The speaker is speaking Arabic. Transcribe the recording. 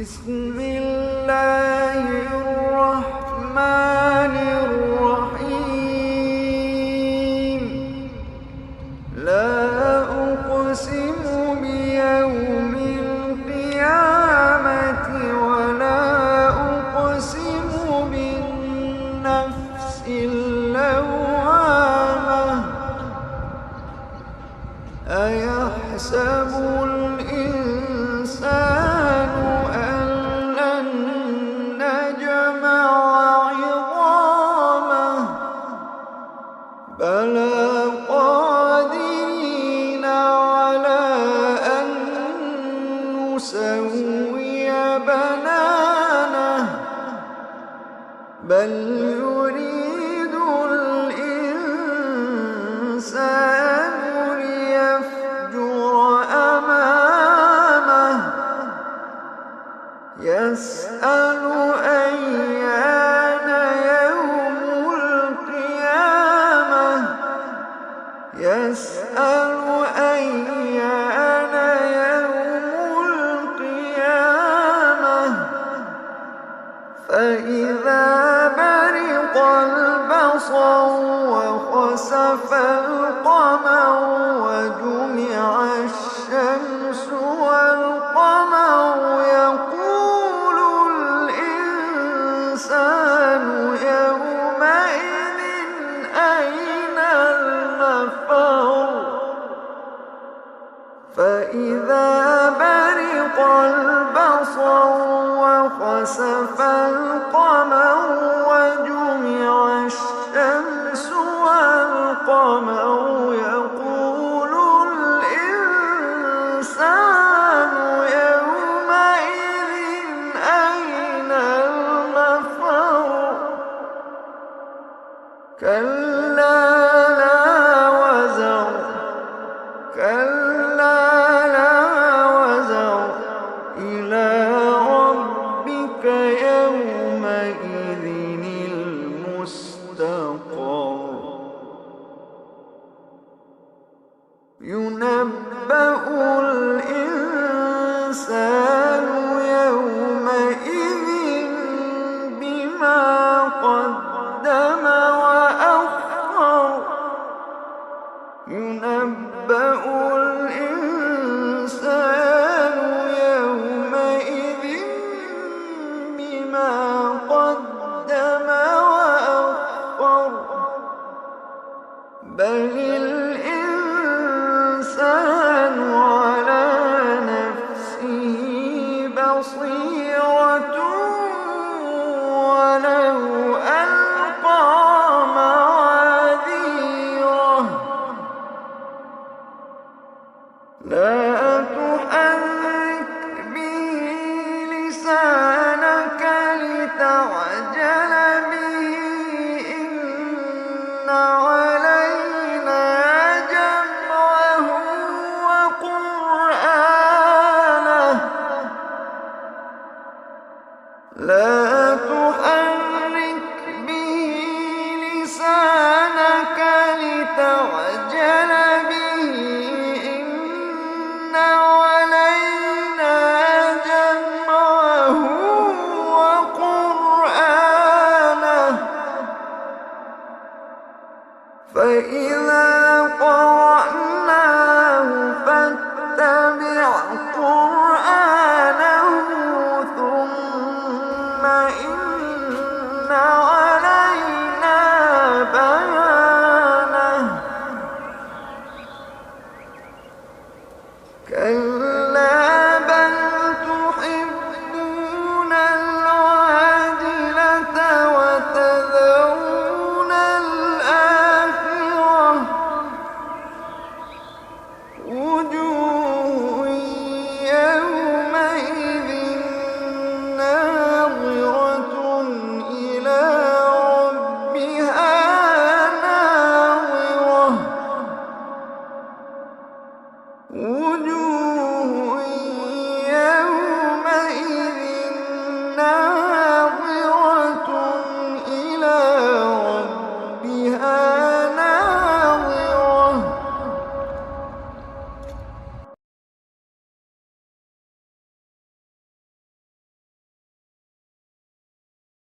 بسم الله الرحمن الرحيم لا أقسم بيوم القيامة ولا أقسم بالنفس اللوامة أيحسب الإنسان أن لن نجمع عظامه بلى قادرين على أن نسوي بنانه بل يريد الإنسان ليفجر أمامه يسأل أيان يوم القيامة يسأل أيان يوم القيامة فإذا برق البصر وخسف القمر وجمع الشمس والقمر يقول الإنسان يومئذ أين المفر فإذا برق البصر وخسف القمر وجمع الشمس والقمر يقول الإنسان يومئذ أين المفر كلا لا وزر كلا لا وزر إلى ربك يومئذ المستقر ينبأ الإنسان يومئذ بما قدم وأخر ينبأ الإنسان يومئذ بما قدم وأخر بل الإنسان على نفسه بصيرة ولو ألقى معاذيره لا تحرك به لسانك لتعجل به إن علينا جمعه وقرآنه لا تحرك